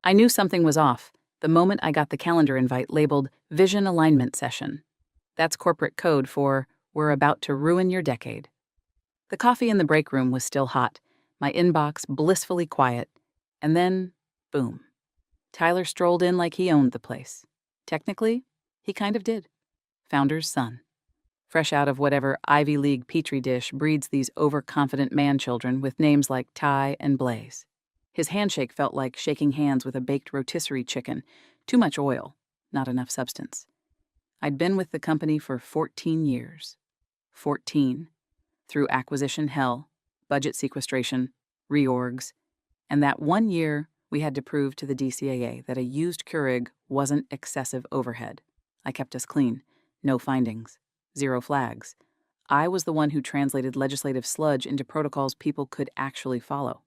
I knew something was off the moment I got the calendar invite labeled Vision Alignment Session. That's corporate code for "We're about to ruin your decade." The coffee in the break room was still hot, my inbox blissfully quiet, and then, boom. Tyler strolled in like he owned the place. Technically, he kind of did. Founder's son. Fresh out of whatever Ivy League petri dish breeds these overconfident man-children with names like Ty and Blaze. His handshake felt like shaking hands with a baked rotisserie chicken. Too much oil, not enough substance. I'd been with the company for 14 years. 14. Through acquisition hell, budget sequestration, reorgs, and that 1 year we had to prove to the DCAA that a used Keurig wasn't excessive overhead. I kept us clean. No findings. 0 flags. I was the one who translated legislative sludge into protocols people could actually follow.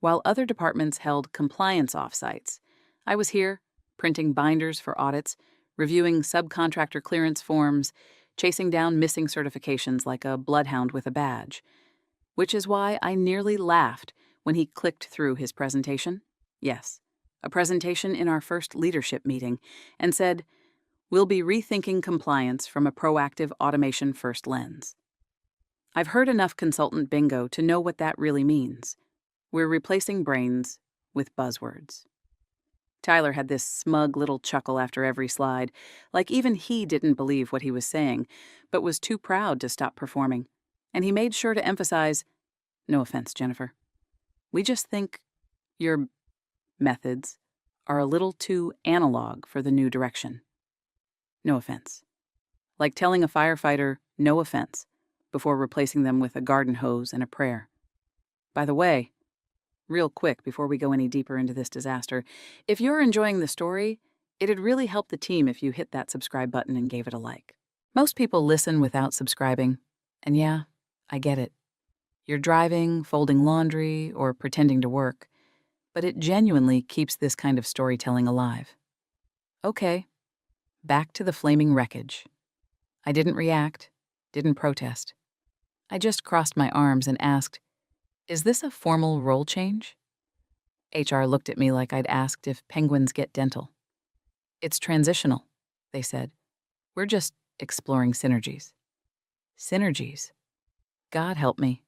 While other departments held compliance offsites, I was here, printing binders for audits, reviewing subcontractor clearance forms, chasing down missing certifications like a bloodhound with a badge. Which is why I nearly laughed when he clicked through his presentation. Yes, a presentation in our first leadership meeting, and said, "We'll be rethinking compliance from a proactive automation-first lens." I've heard enough consultant bingo to know what that really means. We're replacing brains with buzzwords. Tyler had this smug little chuckle after every slide, like even he didn't believe what he was saying, but was too proud to stop performing. And he made sure to emphasize, "No offense, Jennifer. We just think your methods are a little too analog for the new direction. No offense." Like telling a firefighter, "No offense," before replacing them with a garden hose and a prayer. By the way, real quick before we go any deeper into this disaster, if you're enjoying the story, it'd really help the team if you hit that subscribe button and gave it a like. Most people listen without subscribing, and yeah, I get it. You're driving, folding laundry, or pretending to work, but it genuinely keeps this kind of storytelling alive. Okay, back to the flaming wreckage. I didn't react, didn't protest. I just crossed my arms and asked, "Is this a formal role change?" HR looked at me like I'd asked if penguins get dental. "It's transitional," they said. "We're just exploring synergies." Synergies. God help me.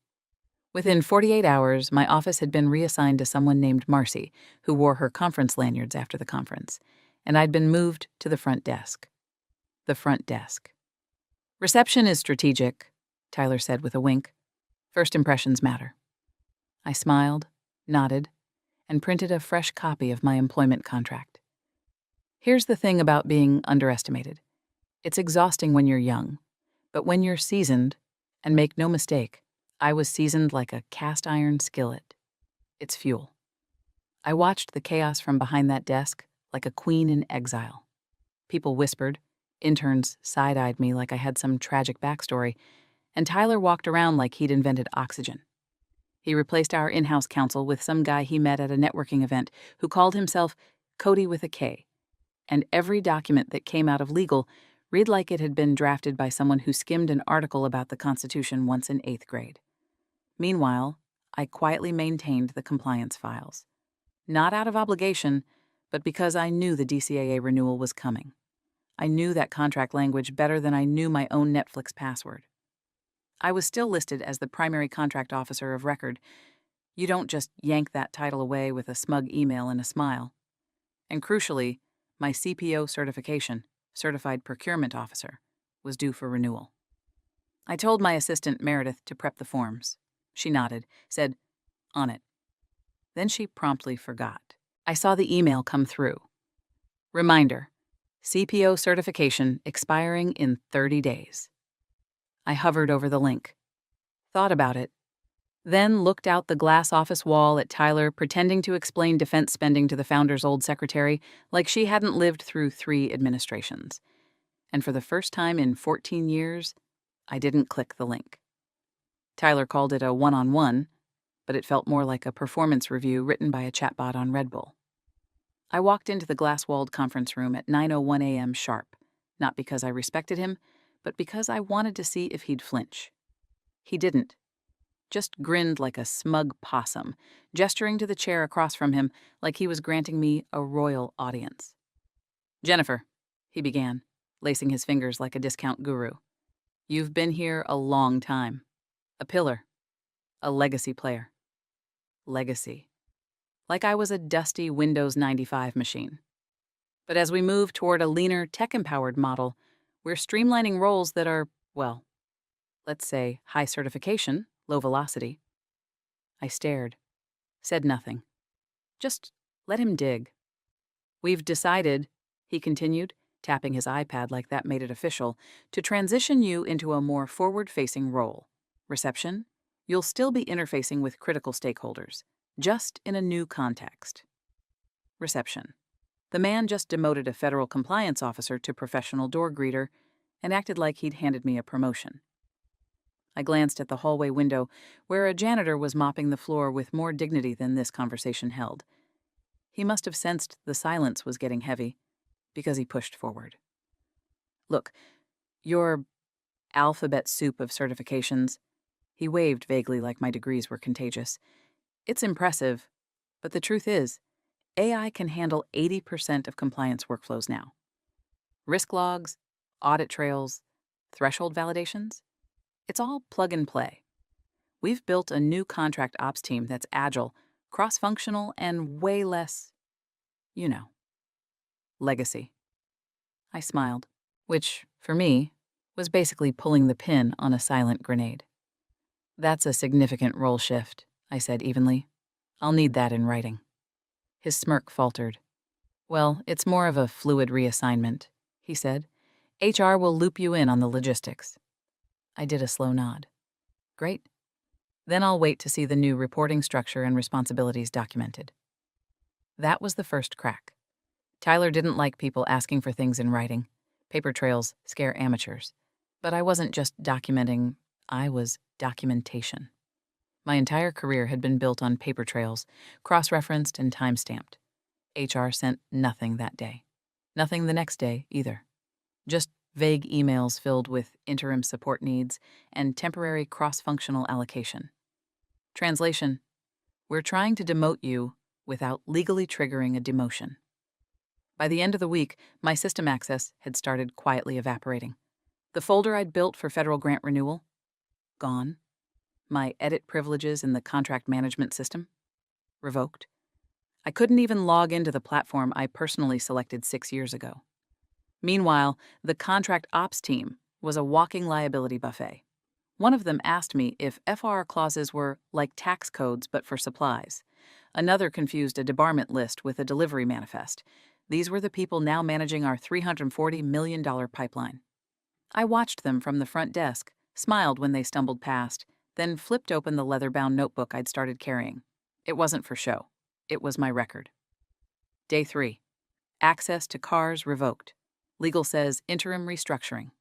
Within 48 hours, my office had been reassigned to someone named Marcy, who wore her conference lanyards after the conference, and I'd been moved to the front desk. The front desk. "Reception is strategic," Tyler said with a wink. "First impressions matter." I smiled, nodded, and printed a fresh copy of my employment contract. Here's the thing about being underestimated. It's exhausting when you're young, but when you're seasoned, and make no mistake, I was seasoned like a cast iron skillet. It's fuel. I watched the chaos from behind that desk like a queen in exile. People whispered, interns side-eyed me like I had some tragic backstory, and Tyler walked around like he'd invented oxygen. He replaced our in-house counsel with some guy he met at a networking event who called himself Cody with a K, and every document that came out of legal read like it had been drafted by someone who skimmed an article about the Constitution once in 8th grade. Meanwhile, I quietly maintained the compliance files. Not out of obligation, but because I knew the DCAA renewal was coming. I knew that contract language better than I knew my own Netflix password. I was still listed as the primary contract officer of record. You don't just yank that title away with a smug email and a smile. And crucially, my CPO certification, Certified Procurement Officer, was due for renewal. I told my assistant Meredith to prep the forms. She nodded, said, "On it." Then she promptly forgot. I saw the email come through. Reminder, CPO certification expiring in 30 days. I hovered over the link, thought about it, then looked out the glass office wall at Tyler pretending to explain defense spending to the founder's old secretary like she hadn't lived through 3 administrations. And for the first time in 14 years, I didn't click the link. Tyler called it a one-on-one, but it felt more like a performance review written by a chatbot on Red Bull. I walked into the glass-walled conference room at 9:01 a.m. sharp, not because I respected him, but because I wanted to see if he'd flinch. He didn't. just grinned like a smug possum, gesturing to the chair across from him like he was granting me a royal audience. "Jennifer," he began, lacing his fingers like a discount guru, "you've been here a long time. A pillar. A legacy player." Legacy. Like I was a dusty Windows 95 machine. But as we move toward a leaner, tech-empowered model, we're streamlining roles that are, well, let's say high certification, low velocity. I stared, said nothing. Just let him dig. "We've decided," he continued, tapping his iPad like that made it official, "to transition you into a more forward-facing role. Reception? You'll still be interfacing with critical stakeholders, just in a new context." Reception. The man just demoted a federal compliance officer to professional door greeter and acted like he'd handed me a promotion. I glanced at the hallway window, where a janitor was mopping the floor with more dignity than this conversation held. He must have sensed the silence was getting heavy, because he pushed forward. "Look, your alphabet soup of certifications," he waved vaguely like my degrees were contagious. "It's impressive, but the truth is, AI can handle 80% of compliance workflows now. Risk logs, audit trails, threshold validations, it's all plug and play. We've built a new contract ops team that's agile, cross-functional, and way less, you know, legacy." I smiled, which, for me, was basically pulling the pin on a silent grenade. "That's a significant role shift," I said evenly. "I'll need that in writing." His smirk faltered. "Well, it's more of a fluid reassignment," he said. "HR will loop you in on the logistics." I did a slow nod. "Great. Then I'll wait to see the new reporting structure and responsibilities documented." That was the first crack. Tyler didn't like people asking for things in writing. Paper trails scare amateurs. But I wasn't just documenting, I was documentation. My entire career had been built on paper trails, cross-referenced and time-stamped. HR sent nothing that day. Nothing the next day, either. Just vague emails filled with interim support needs and temporary cross-functional allocation. Translation: we're trying to demote you without legally triggering a demotion. By the end of the week, my system access had started quietly evaporating. The folder I'd built for federal grant renewal? Gone. My edit privileges in the contract management system? Revoked. I couldn't even log into the platform I personally selected 6 years ago. Meanwhile, the contract ops team was a walking liability buffet. One of them asked me if FR clauses were like tax codes but for supplies. Another confused a debarment list with a delivery manifest. These were the people now managing our $340 million pipeline. I watched them from the front desk, smiled when they stumbled past, then flipped open the leather-bound notebook I'd started carrying. It wasn't for show. It was my record. Day 3. Access to cars revoked. Legal says interim restructuring.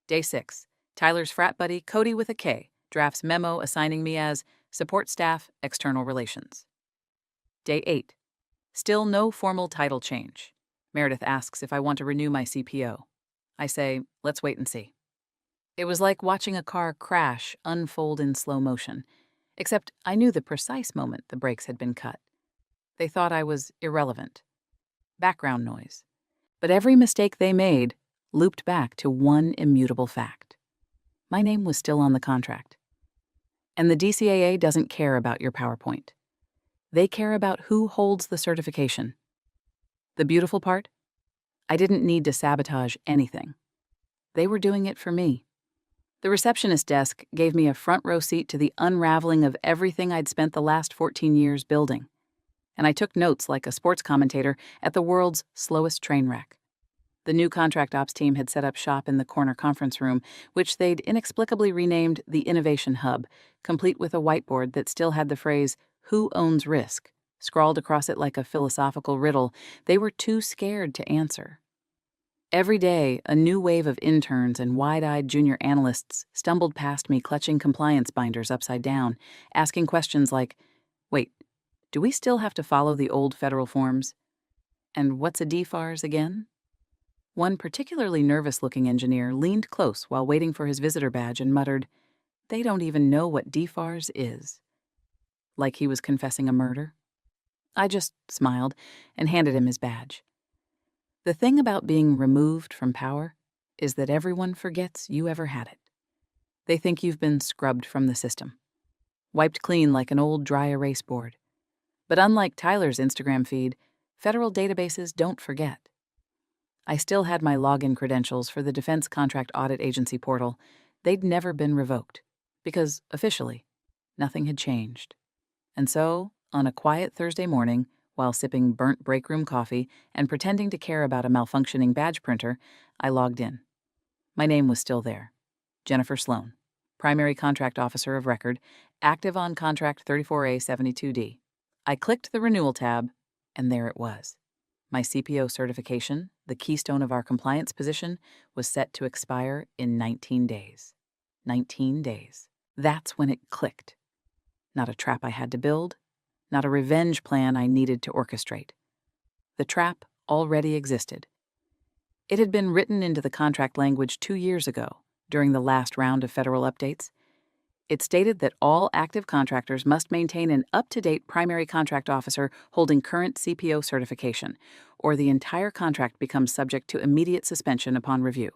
Day 6. Tyler's frat buddy, Cody with a K, drafts memo assigning me as support staff, external relations. Day 8. Still no formal title change. Meredith asks if I want to renew my CPO. I say, let's wait and see. It was like watching a car crash unfold in slow motion, except I knew the precise moment the brakes had been cut. They thought I was irrelevant. Background noise. But every mistake they made looped back to one immutable fact. My name was still on the contract. And the DCAA doesn't care about your PowerPoint. They care about who holds the certification. The beautiful part? I didn't need to sabotage anything. They were doing it for me. The receptionist desk gave me a front row seat to the unraveling of everything I'd spent the last 14 years building. And I took notes like a sports commentator at the world's slowest train wreck. The new contract ops team had set up shop in the corner conference room, which they'd inexplicably renamed the Innovation Hub, complete with a whiteboard that still had the phrase, "Who owns risk?" scrawled across it like a philosophical riddle they were too scared to answer. Every day, a new wave of interns and wide-eyed junior analysts stumbled past me clutching compliance binders upside down, asking questions like, wait, do we still have to follow the old federal forms? And what's a DFARS again? One particularly nervous-looking engineer leaned close while waiting for his visitor badge and muttered, They don't even know what DFARS is. Like he was confessing a murder. I just smiled and handed him his badge. The thing about being removed from power is that everyone forgets you ever had it. They think you've been scrubbed from the system, wiped clean like an old dry erase board. But unlike Tyler's Instagram feed, federal databases don't forget. I still had my login credentials for the Defense Contract Audit Agency portal. They'd never been revoked, because, officially, nothing had changed. And so, on a quiet Thursday morning, while sipping burnt break room coffee and pretending to care about a malfunctioning badge printer, I logged in. My name was still there. Jennifer Sloan, Primary Contract Officer of Record, active on Contract 34A72D. I clicked the Renewal tab, and there it was. My CPO certification, the keystone of our compliance position, was set to expire in 19 days. 19 days. That's when it clicked. Not a trap I had to build, not a revenge plan I needed to orchestrate. The trap already existed. It had been written into the contract language 2 years ago, during the last round of federal updates. It stated that all active contractors must maintain an up-to-date primary contract officer holding current CPO certification, or the entire contract becomes subject to immediate suspension upon review.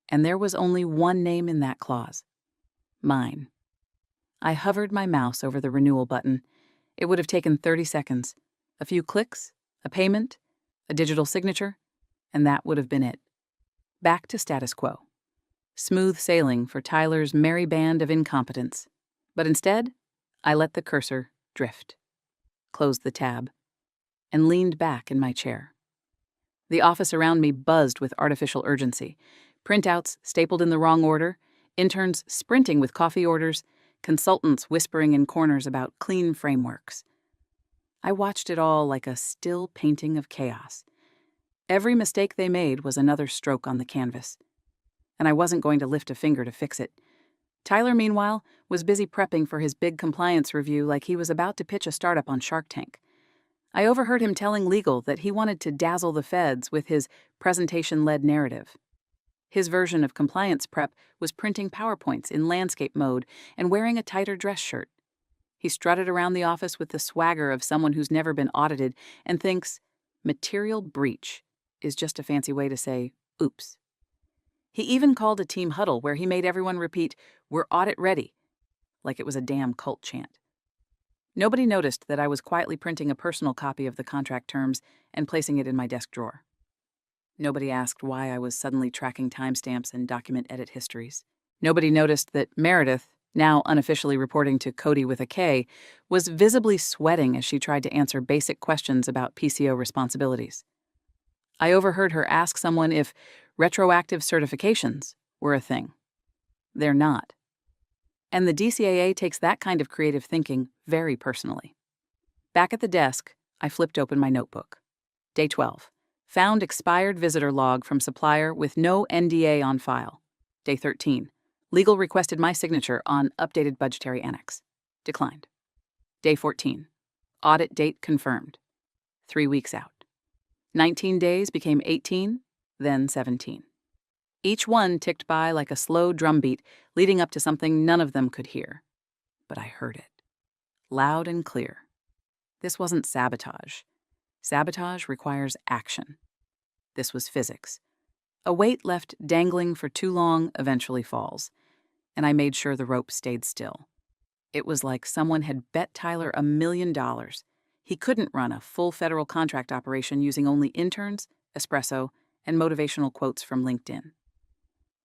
And there was only one name in that clause. Mine. I hovered my mouse over the renewal button. It would have taken 30 seconds. A few clicks, a payment, a digital signature, and that would have been it. Back to status quo. Smooth sailing for Tyler's merry band of incompetence. But instead, I let the cursor drift, closed the tab, and leaned back in my chair. The office around me buzzed with artificial urgency. Printouts stapled in the wrong order, interns sprinting with coffee orders, consultants whispering in corners about clean frameworks. I watched it all like a still painting of chaos. Every mistake they made was another stroke on the canvas. And I wasn't going to lift a finger to fix it. Tyler, meanwhile, was busy prepping for his big compliance review like he was about to pitch a startup on Shark Tank. I overheard him telling legal that he wanted to dazzle the feds with his presentation-led narrative. His version of compliance prep was printing PowerPoints in landscape mode and wearing a tighter dress shirt. He strutted around the office with the swagger of someone who's never been audited and thinks material breach is just a fancy way to say, oops. He even called a team huddle where he made everyone repeat, "We're audit ready," like it was a damn cult chant. Nobody noticed that I was quietly printing a personal copy of the contract terms and placing it in my desk drawer. Nobody asked why I was suddenly tracking timestamps and document edit histories. Nobody noticed that Meredith, now unofficially reporting to Cody with a K, was visibly sweating as she tried to answer basic questions about PCO responsibilities. I overheard her ask someone if retroactive certifications were a thing. They're not. And the DCAA takes that kind of creative thinking very personally. Back at the desk, I flipped open my notebook. Day 12. Found expired visitor log from supplier with no NDA on file. Day 13. Legal requested my signature on updated budgetary annex. Declined. Day 14. Audit date confirmed. 3 weeks out. 19 days became 18, then 17. Each one ticked by like a slow drumbeat, leading up to something none of them could hear. But I heard it. Loud and clear. This wasn't sabotage. Sabotage requires action. This was physics. A weight left dangling for too long eventually falls, and I made sure the rope stayed still. It was like someone had bet Tyler $1 million. He couldn't run a full federal contract operation using only interns, espresso, and motivational quotes from LinkedIn.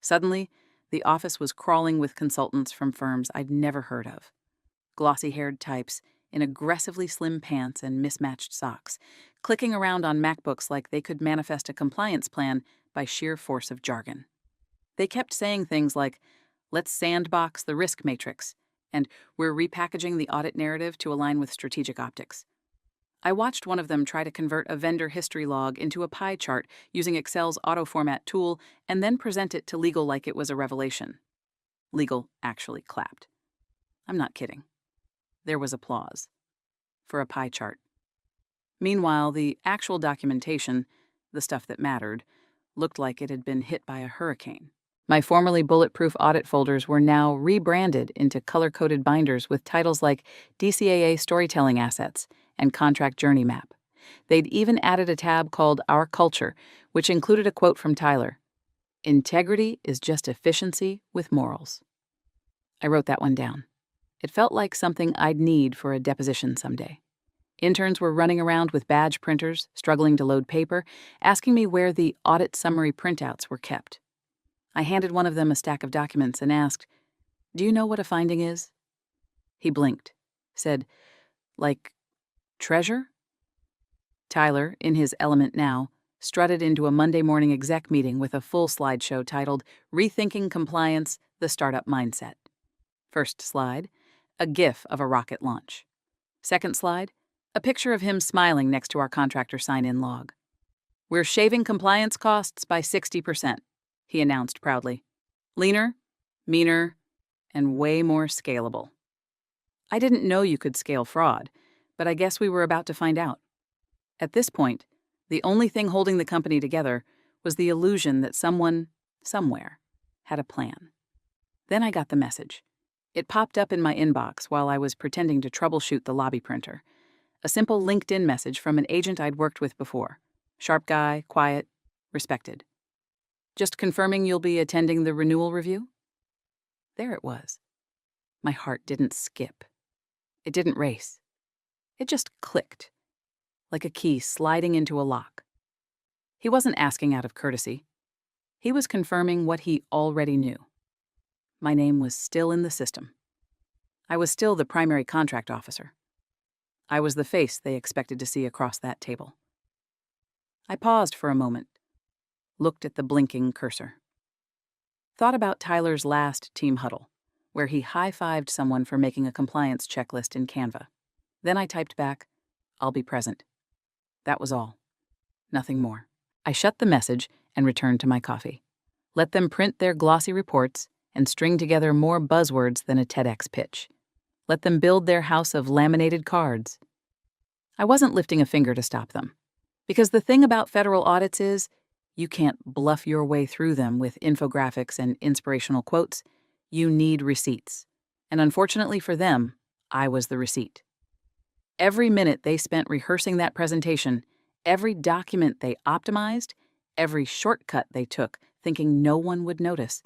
Suddenly, the office was crawling with consultants from firms I'd never heard of. Glossy-haired types in aggressively slim pants and mismatched socks, clicking around on MacBooks like they could manifest a compliance plan by sheer force of jargon. They kept saying things like, "Let's sandbox the risk matrix," and "We're repackaging the audit narrative to align with strategic optics." I watched one of them try to convert a vendor history log into a pie chart using Excel's auto-format tool and then present it to legal like it was a revelation. Legal actually clapped. I'm not kidding. There was applause. For a pie chart. Meanwhile, the actual documentation, the stuff that mattered, looked like it had been hit by a hurricane. My formerly bulletproof audit folders were now rebranded into color-coded binders with titles like DCAA Storytelling Assets and Contract Journey Map. They'd even added a tab called Our Culture, which included a quote from Tyler: "Integrity is just efficiency with morals." I wrote that one down. It felt like something I'd need for a deposition someday. Interns were running around with badge printers, struggling to load paper, asking me where the audit summary printouts were kept. I handed one of them a stack of documents and asked, "Do you know what a finding is?" He blinked, said, "Like treasure?" Tyler, in his element now, strutted into a Monday morning exec meeting with a full slideshow titled "Rethinking Compliance, the Startup Mindset." First slide, a GIF of a rocket launch. Second slide, a picture of him smiling next to our contractor sign-in log. "We're shaving compliance costs by 60%, he announced proudly. "Leaner, meaner, and way more scalable." I didn't know you could scale fraud, but I guess we were about to find out. At this point, the only thing holding the company together was the illusion that someone, somewhere, had a plan. Then I got the message. It popped up in my inbox while I was pretending to troubleshoot the lobby printer. A simple LinkedIn message from an agent I'd worked with before. Sharp guy, quiet, respected. "Just confirming you'll be attending the renewal review?" There it was. My heart didn't skip. It didn't race. It just clicked, like a key sliding into a lock. He wasn't asking out of courtesy. He was confirming what he already knew. My name was still in the system. I was still the primary contract officer. I was the face they expected to see across that table. I paused for a moment, looked at the blinking cursor. Thought about Tyler's last team huddle, where he high-fived someone for making a compliance checklist in Canva. Then I typed back, "I'll be present." That was all. Nothing more. I shut the message and returned to my coffee. Let them print their glossy reports and string together more buzzwords than a TEDx pitch. Let them build their house of laminated cards. I wasn't lifting a finger to stop them. Because the thing about federal audits is, you can't bluff your way through them with infographics and inspirational quotes. You need receipts. And unfortunately for them, I was the receipt. Every minute they spent rehearsing that presentation, every document they optimized, every shortcut they took, thinking no one would notice,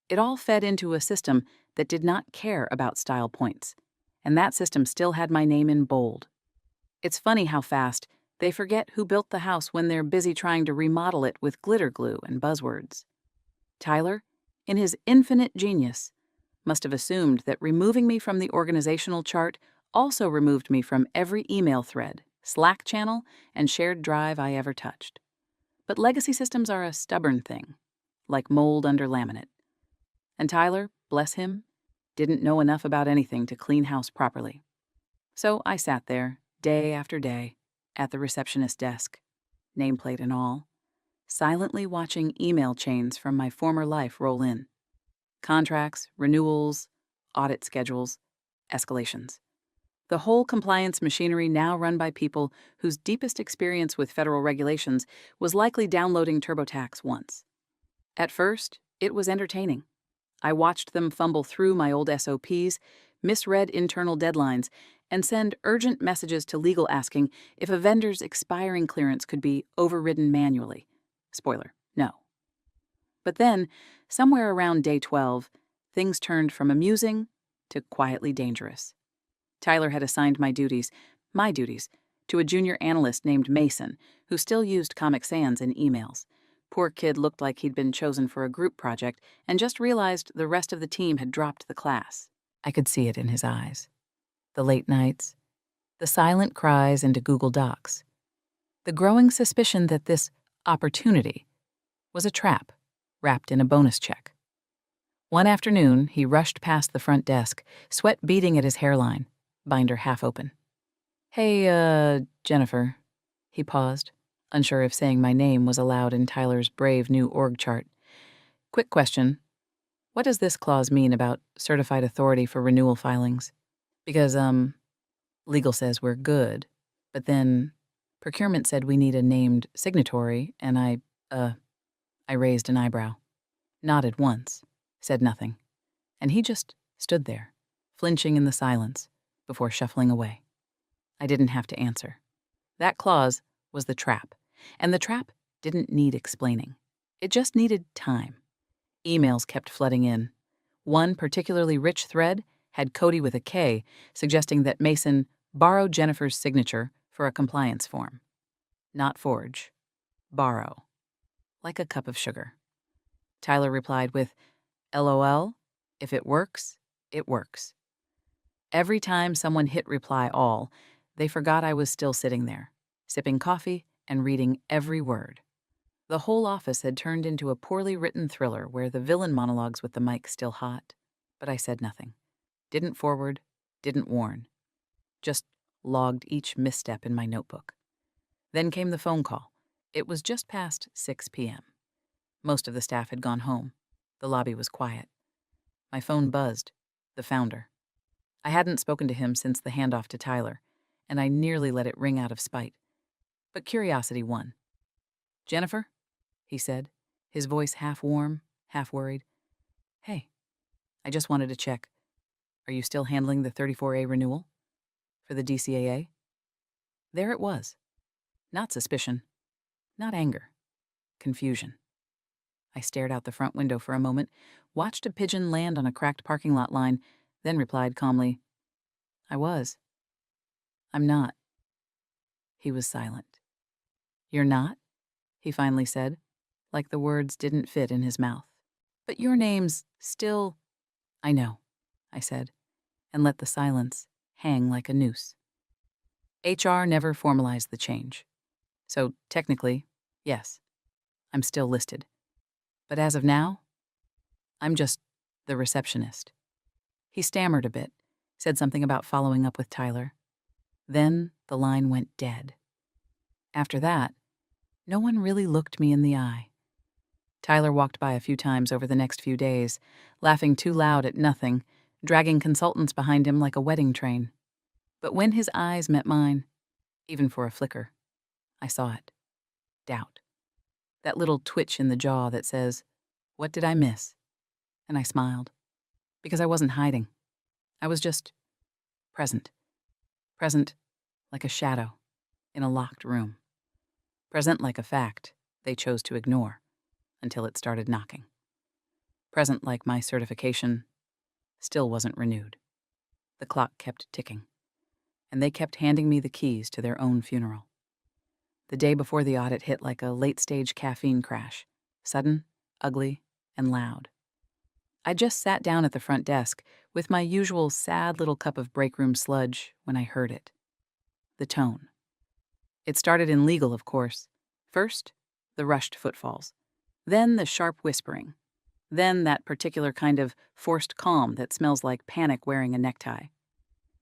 it all fed into a system that did not care about style points. And that system still had my name in bold. It's funny how fast they forget who built the house when they're busy trying to remodel it with glitter glue and buzzwords. Tyler, in his infinite genius, must have assumed that removing me from the organizational chart also removed me from every email thread, Slack channel, and shared drive I ever touched. But legacy systems are a stubborn thing, like mold under laminate. And Tyler, bless him, didn't know enough about anything to clean house properly. So I sat there, day after day, at the receptionist desk, nameplate and all, silently watching email chains from my former life roll in. Contracts, renewals, audit schedules, escalations. The whole compliance machinery now run by people whose deepest experience with federal regulations was likely downloading TurboTax once. At first, it was entertaining. I watched them fumble through my old SOPs, misread internal deadlines, and send urgent messages to legal asking if a vendor's expiring clearance could be overridden manually. Spoiler, no. But then, somewhere around day 12, things turned from amusing to quietly dangerous. Tyler had assigned my duties, to a junior analyst named Mason, who still used Comic Sans in emails. Poor kid looked like he'd been chosen for a group project and just realized the rest of the team had dropped the class. I could see it in his eyes. The late nights, the silent cries into Google Docs, the growing suspicion that this opportunity was a trap wrapped in a bonus check. One afternoon, he rushed past the front desk, sweat beading at his hairline, binder half open. "Hey, Jennifer." He paused, unsure if saying my name was allowed in Tyler's brave new org chart. "Quick question. What does this clause mean about certified authority for renewal filings? Because, legal says we're good, but then procurement said we need a named signatory, and I raised an eyebrow. Nodded once, said nothing, and he just stood there, flinching in the silence, before shuffling away. I didn't have to answer. That clause was the trap, and the trap didn't need explaining. It just needed time. Emails kept flooding in. One particularly rich thread had Cody with a K, suggesting that Mason borrow Jennifer's signature for a compliance form. Not forge. Borrow. Like a cup of sugar. Tyler replied with, LOL, if it works, it works. Every time someone hit reply all, they forgot I was still sitting there, sipping coffee and reading every word. The whole office had turned into a poorly written thriller where the villain monologues with the mic still hot. But I said nothing. Didn't forward, didn't warn. Just logged each misstep in my notebook. Then came the phone call. It was just past 6 p.m. Most of the staff had gone home. The lobby was quiet. My phone buzzed. The founder. I hadn't spoken to him since the handoff to Tyler, and I nearly let it ring out of spite. But curiosity won. Jennifer? He said, his voice half warm, half worried. Hey, I just wanted to check. Are you still handling the 34A renewal? For the DCAA? There it was. Not suspicion. Not anger. Confusion. I stared out the front window for a moment, watched a pigeon land on a cracked parking lot line, then replied calmly, I was. I'm not. He was silent. You're not? He finally said, like the words didn't fit in his mouth. But your name's still... I know, I said, and let the silence hang like a noose. HR never formalized the change. So technically, yes, I'm still listed. But as of now, I'm just the receptionist. He stammered a bit, said something about following up with Tyler. Then the line went dead. After that, no one really looked me in the eye. Tyler walked by a few times over the next few days, laughing too loud at nothing, dragging consultants behind him like a wedding train. But when his eyes met mine, even for a flicker, I saw it. Doubt. That little twitch in the jaw that says, what did I miss? And I smiled. Because I wasn't hiding. I was just present. Present like a shadow in a locked room. Present like a fact they chose to ignore until it started knocking. Present like my certification still wasn't renewed. The clock kept ticking, and they kept handing me the keys to their own funeral. The day before the audit hit like a late-stage caffeine crash, sudden, ugly, and loud. I just sat down at the front desk with my usual sad little cup of break room sludge when I heard it. The tone. It started in legal, of course. First, the rushed footfalls. Then the sharp whispering. Then that particular kind of forced calm that smells like panic wearing a necktie.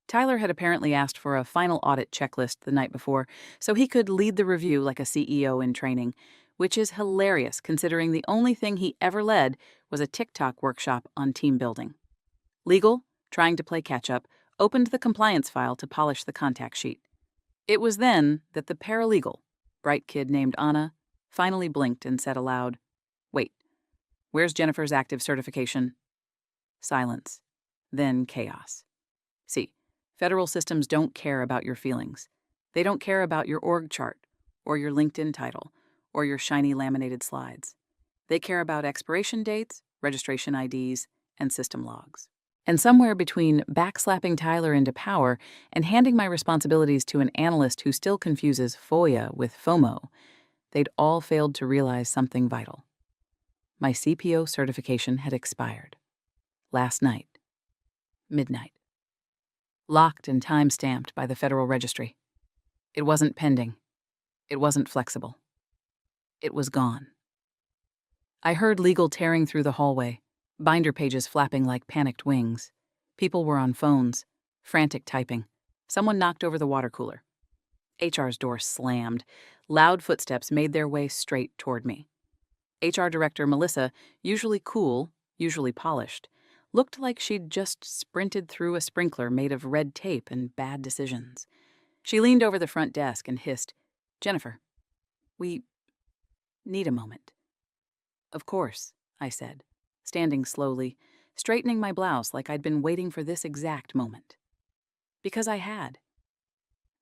Tyler had apparently asked for a final audit checklist the night before so he could lead the review like a CEO in training, which is hilarious considering the only thing he ever led was a TikTok workshop on team building. Legal, trying to play catch-up, opened the compliance file to polish the contact sheet. It was then that the paralegal, bright kid named Anna, finally blinked and said aloud, Wait, where's Jennifer's active certification? Silence. Then chaos. See, federal systems don't care about your feelings. They don't care about your org chart, or your LinkedIn title, or your shiny laminated slides. They care about expiration dates, registration IDs, and system logs. And somewhere between backslapping Tyler into power and handing my responsibilities to an analyst who still confuses FOIA with FOMO, they'd all failed to realize something vital. My CPO certification had expired. Last night. Midnight. Locked and time-stamped by the Federal Registry. It wasn't pending. It wasn't flexible. It was gone. I heard legal tearing through the hallway, binder pages flapping like panicked wings. People were on phones, frantic typing. Someone knocked over the water cooler. HR's door slammed. Loud footsteps made their way straight toward me. HR Director Melissa, usually cool, usually polished, looked like she'd just sprinted through a sprinkler made of red tape and bad decisions. She leaned over the front desk and hissed, Jennifer, we need a moment. Of course, I said, standing slowly, straightening my blouse like I'd been waiting for this exact moment. Because I had.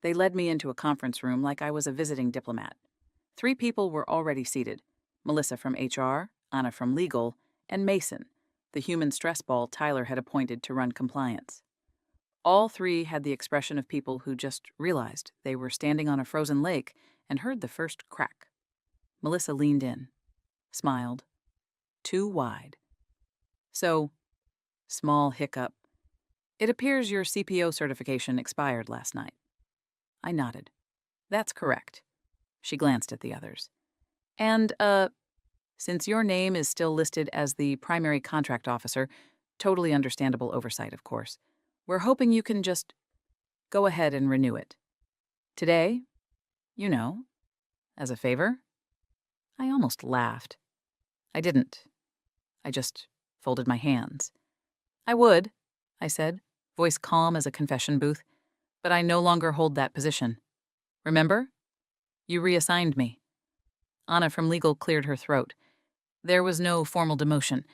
They led me into a conference room like I was a visiting diplomat. 3 people were already seated: Melissa from HR, Anna from legal, and Mason, the human stress ball Tyler had appointed to run compliance. All 3 had the expression of people who just realized they were standing on a frozen lake and heard the first crack. Melissa leaned in, smiled, too wide. So, small hiccup. It appears your CPO certification expired last night. I nodded. That's correct. She glanced at the others. And, since your name is still listed as the primary contract officer, totally understandable oversight, of course, we're hoping you can just go ahead and renew it. Today, as a favor. I almost laughed. I didn't. I just folded my hands. I would, I said, voice calm as a confession booth, but I no longer hold that position. Remember? You reassigned me. Anna from legal cleared her throat. There was no formal demotion.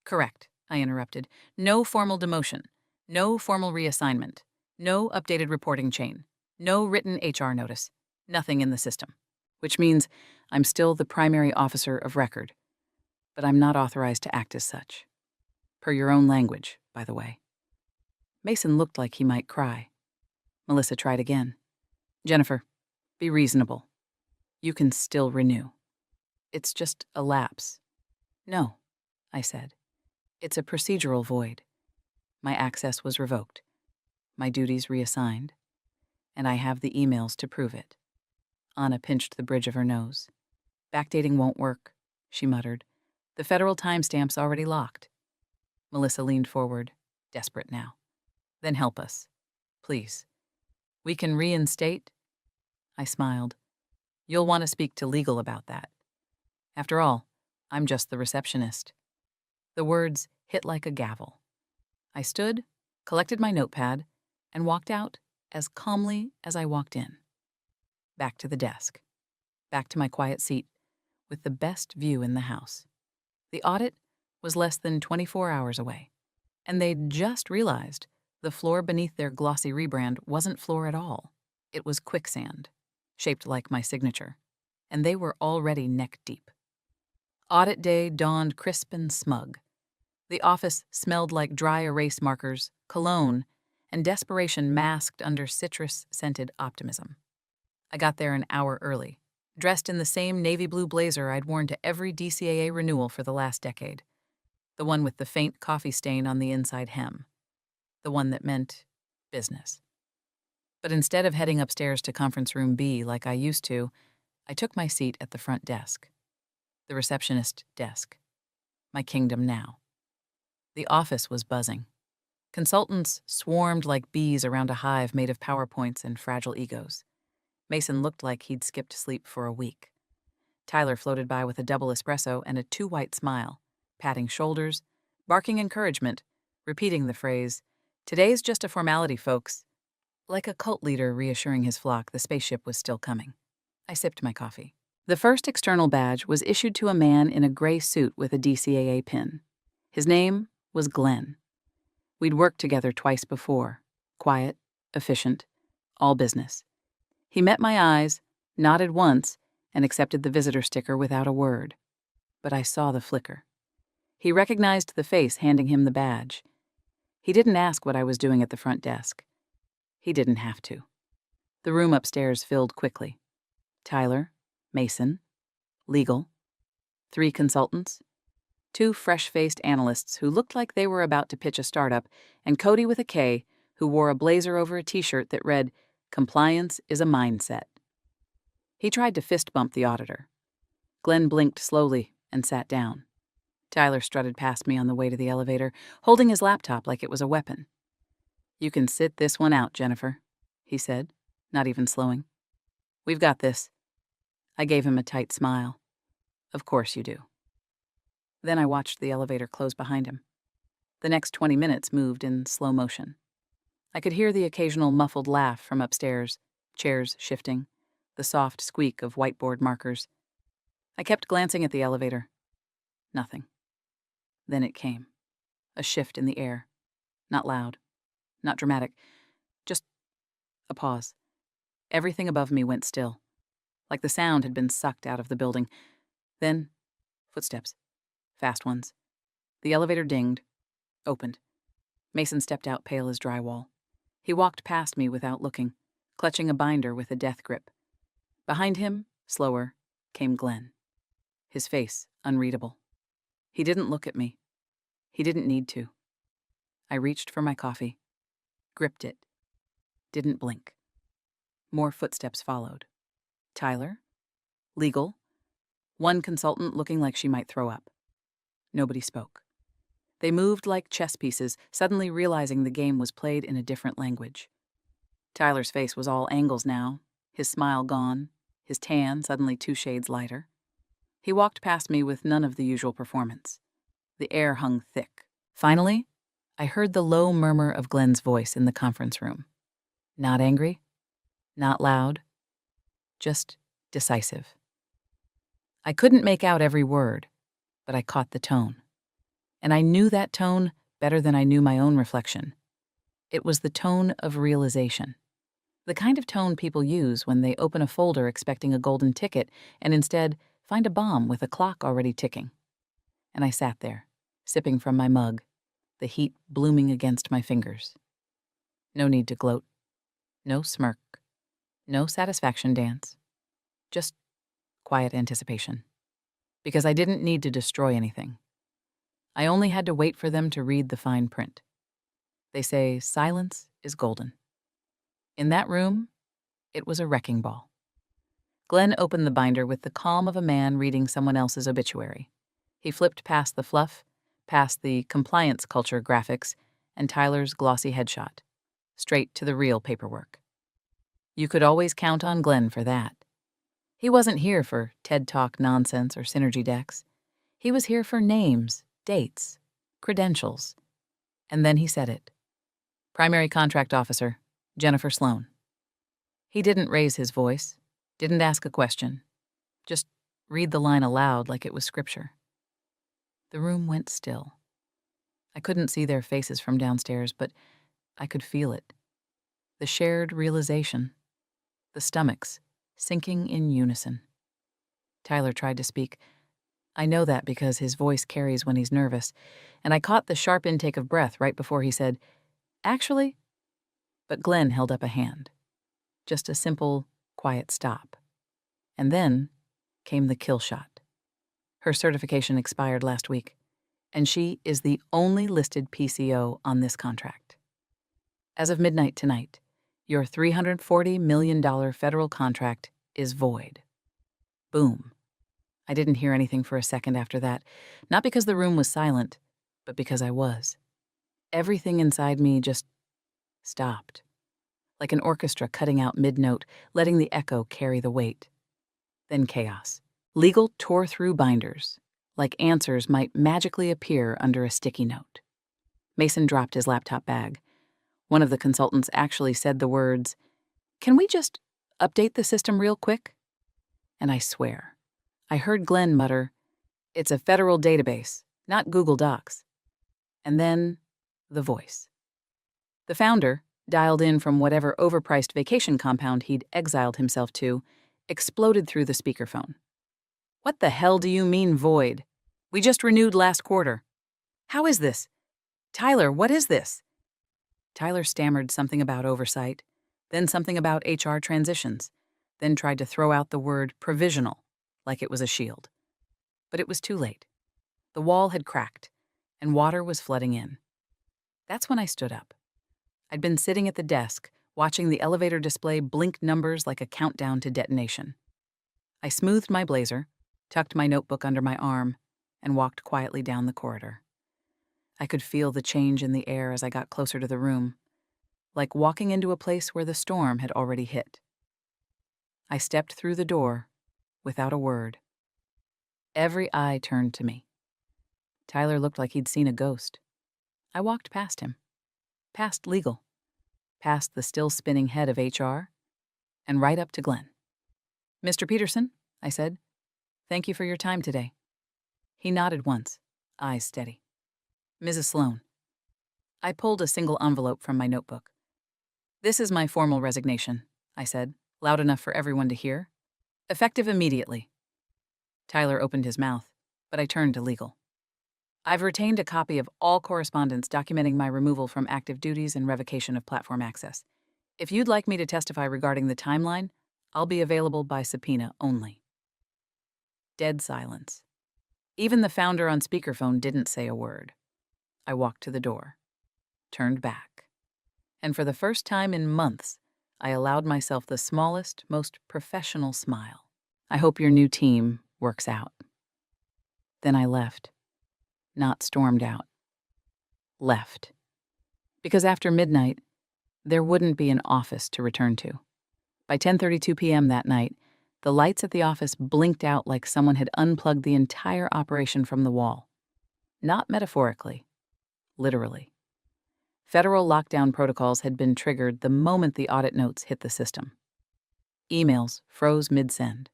Correct, I interrupted. No formal demotion. No formal reassignment. No updated reporting chain. No written HR notice. Nothing in the system. Which means I'm still the primary officer of record. But I'm not authorized to act as such. Per your own language, by the way. Mason looked like he might cry. Melissa tried again. Jennifer, be reasonable. You can still renew. It's just a lapse. No, I said. It's a procedural void. My access was revoked. My duties reassigned. And I have the emails to prove it. Anna pinched the bridge of her nose. Backdating won't work, she muttered. The federal timestamp's already locked. Melissa leaned forward, desperate now. Then help us. Please. We can reinstate? I smiled. You'll want to speak to legal about that. After all, I'm just the receptionist. The words hit like a gavel. I stood, collected my notepad, and walked out as calmly as I walked in. Back to the desk. Back to my quiet seat, with the best view in the house. The audit was less than 24 hours away, and they'd just realized the floor beneath their glossy rebrand wasn't floor at all. It was quicksand, shaped like my signature, and they were already neck-deep. Audit day dawned crisp and smug. The office smelled like dry erase markers, cologne, and desperation masked under citrus-scented optimism. I got there an hour early, dressed in the same navy blue blazer I'd worn to every DCAA renewal for the last decade, the one with the faint coffee stain on the inside hem, the one that meant business. But instead of heading upstairs to conference room B like I used to, I took my seat at the front desk, the receptionist desk, my kingdom now. The office was buzzing. Consultants swarmed like bees around a hive made of PowerPoints and fragile egos. Mason looked like he'd skipped sleep for a week. Tyler floated by with a double espresso and a too-white smile, patting shoulders, barking encouragement, repeating the phrase, "Today's just a formality, folks," like a cult leader reassuring his flock the spaceship was still coming. I sipped my coffee. The first external badge was issued to a man in a gray suit with a DCAA pin. His name was Glenn. We'd worked together twice before, quiet, efficient, all business. He met my eyes, nodded once, and accepted the visitor sticker without a word. But I saw the flicker. He recognized the face handing him the badge. He didn't ask what I was doing at the front desk. He didn't have to. The room upstairs filled quickly. Tyler, Mason, legal, 3 consultants, 2 fresh-faced analysts who looked like they were about to pitch a startup, and Cody with a K, who wore a blazer over a t-shirt that read, "Compliance is a mindset." He tried to fist bump the auditor. Glenn blinked slowly and sat down. Tyler strutted past me on the way to the elevator, holding his laptop like it was a weapon. "You can sit this one out, Jennifer," he said, not even slowing. "We've got this." I gave him a tight smile. "Of course you do." Then I watched the elevator close behind him. The next 20 minutes moved in slow motion. I could hear the occasional muffled laugh from upstairs, chairs shifting, the soft squeak of whiteboard markers. I kept glancing at the elevator. Nothing. Then it came. A shift in the air. Not loud. Not dramatic. Just a pause. Everything above me went still, like the sound had been sucked out of the building. Then, footsteps. Fast ones. The elevator dinged. Opened. Mason stepped out pale as drywall. He walked past me without looking, clutching a binder with a death grip. Behind him, slower, came Glenn. His face unreadable. He didn't look at me. He didn't need to. I reached for my coffee, gripped it, didn't blink. More footsteps followed. Tyler? Legal? One consultant looking like she might throw up. Nobody spoke. They moved like chess pieces, suddenly realizing the game was played in a different language. Tyler's face was all angles now, his smile gone, his tan suddenly 2 shades lighter. He walked past me with none of the usual performance. The air hung thick. Finally, I heard the low murmur of Glenn's voice in the conference room. Not angry, not loud, just decisive. I couldn't make out every word, but I caught the tone. And I knew that tone better than I knew my own reflection. It was the tone of realization. The kind of tone people use when they open a folder expecting a golden ticket and instead find a bomb with a clock already ticking. And I sat there, sipping from my mug, the heat blooming against my fingers. No need to gloat. No smirk. No satisfaction dance. Just quiet anticipation. Because I didn't need to destroy anything. I only had to wait for them to read the fine print. They say silence is golden. In that room, it was a wrecking ball. Glenn opened the binder with the calm of a man reading someone else's obituary. He flipped past the fluff, past the compliance culture graphics, and Tyler's glossy headshot, straight to the real paperwork. You could always count on Glenn for that. He wasn't here for TED Talk nonsense or synergy decks. He was here for names, dates, credentials. And then he said it. Primary Contract Officer, Jennifer Sloan. He didn't raise his voice, didn't ask a question, just read the line aloud like it was scripture. The room went still. I couldn't see their faces from downstairs, but I could feel it. The shared realization. The stomachs sinking in unison. Tyler tried to speak. I know that because his voice carries when he's nervous, and I caught the sharp intake of breath right before he said, "Actually?" But Glenn held up a hand. Just a simple, quiet stop. And then came the kill shot. Her certification expired last week, and she is the only listed PCO on this contract. As of midnight tonight, your $340 million federal contract is void. Boom. I didn't hear anything for a second after that, not because the room was silent, but because I was. Everything inside me just stopped, like an orchestra cutting out mid-note, letting the echo carry the weight. Then chaos. Legal tore through binders, like answers might magically appear under a sticky note. Mason dropped his laptop bag. One of the consultants actually said the words, "Can we just update the system real quick?" And I swear, I heard Glenn mutter, "It's a federal database, not Google Docs." And then, the voice. The founder, dialed in from whatever overpriced vacation compound he'd exiled himself to, exploded through the speakerphone. "What the hell do you mean void? We just renewed last quarter. How is this? Tyler, what is this?" Tyler stammered something about oversight, then something about HR transitions, then tried to throw out the word provisional, like it was a shield. But it was too late. The wall had cracked, and water was flooding in. That's when I stood up. I'd been sitting at the desk, watching the elevator display blink numbers like a countdown to detonation. I smoothed my blazer, tucked my notebook under my arm, and walked quietly down the corridor. I could feel the change in the air as I got closer to the room, like walking into a place where the storm had already hit. I stepped through the door without a word. Every eye turned to me. Tyler looked like he'd seen a ghost. I walked past him, past legal, past the still spinning head of HR, and right up to Glenn. "Mr. Peterson," I said, "thank you for your time today." He nodded once, eyes steady. Mrs. Sloan. I pulled a single envelope from my notebook. This is my formal resignation, I said, loud enough for everyone to hear. Effective immediately. Tyler opened his mouth, but I turned to legal. I've retained a copy of all correspondence documenting my removal from active duties and revocation of platform access. If you'd like me to testify regarding the timeline, I'll be available by subpoena only. Dead silence. Even the founder on speakerphone didn't say a word. I walked to the door, turned back, and for the first time in months, I allowed myself the smallest, most professional smile. I hope your new team works out. Then I left. Not stormed out. Left. Because after midnight, there wouldn't be an office to return to. By 10:32 p.m. that night, the lights at the office blinked out like someone had unplugged the entire operation from the wall. Not metaphorically, literally. Federal lockdown protocols had been triggered the moment the audit notes hit the system. Emails froze mid-send.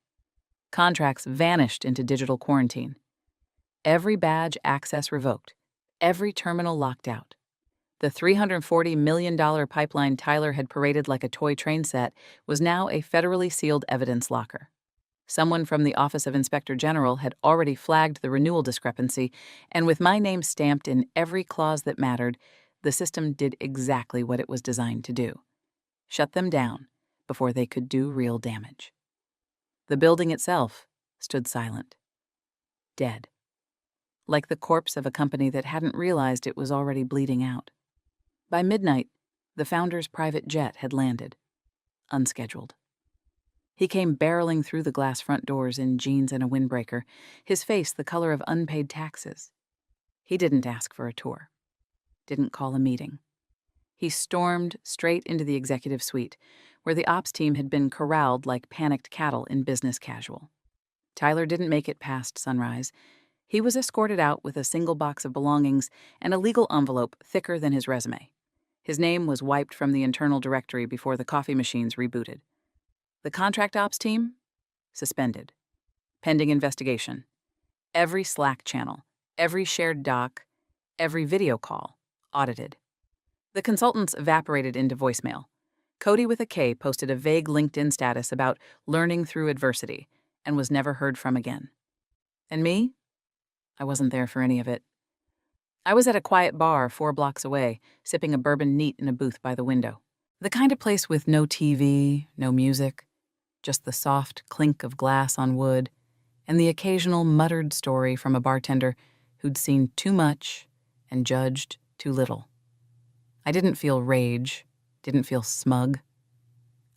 Contracts vanished into digital quarantine. Every badge access revoked. Every terminal locked out. The $340 million pipeline Tyler had paraded like a toy train set was now a federally sealed evidence locker. Someone from the Office of Inspector General had already flagged the renewal discrepancy, and with my name stamped in every clause that mattered, the system did exactly what it was designed to do: shut them down before they could do real damage. The building itself stood silent. Dead. Like the corpse of a company that hadn't realized it was already bleeding out. By midnight, the founder's private jet had landed, unscheduled. He came barreling through the glass front doors in jeans and a windbreaker, his face the color of unpaid taxes. He didn't ask for a tour, didn't call a meeting. He stormed straight into the executive suite, where the ops team had been corralled like panicked cattle in business casual. Tyler didn't make it past sunrise. He was escorted out with a single box of belongings and a legal envelope thicker than his resume. His name was wiped from the internal directory before the coffee machines rebooted. The contract ops team? Suspended. Pending investigation. Every Slack channel, every shared doc, every video call, audited. The consultants evaporated into voicemail. Cody with a K posted a vague LinkedIn status about learning through adversity and was never heard from again. And me? I wasn't there for any of it. I was at a quiet bar 4 blocks away, sipping a bourbon neat in a booth by the window. The kind of place with no TV, no music, just the soft clink of glass on wood, and the occasional muttered story from a bartender who'd seen too much and judged too little. I didn't feel rage, didn't feel smug.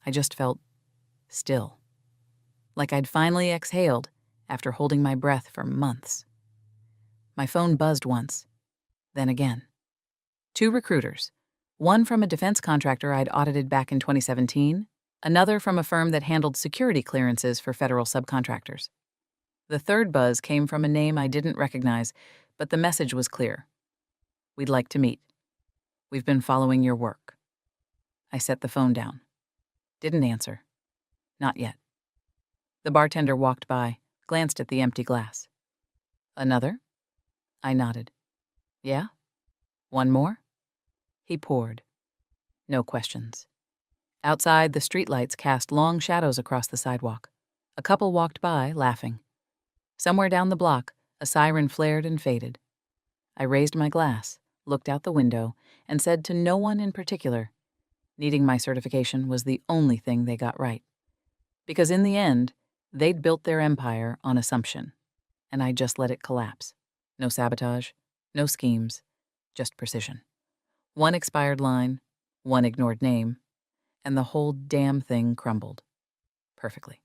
I just felt still. Like I'd finally exhaled after holding my breath for months. My phone buzzed once, then again. 2 recruiters, one from a defense contractor I'd audited back in 2017, another from a firm that handled security clearances for federal subcontractors. The third buzz came from a name I didn't recognize, but the message was clear. We'd like to meet. We've been following your work. I set the phone down. Didn't answer. Not yet. The bartender walked by, glanced at the empty glass. Another? I nodded. Yeah? One more? He poured. No questions. Outside, the streetlights cast long shadows across the sidewalk. A couple walked by, laughing. Somewhere down the block, a siren flared and faded. I raised my glass, looked out the window, and said to no one in particular, needing my certification was the only thing they got right. Because in the end, they'd built their empire on assumption, and I just let it collapse. No sabotage, no schemes, just precision. One expired line, one ignored name, and the whole damn thing crumbled. Perfectly.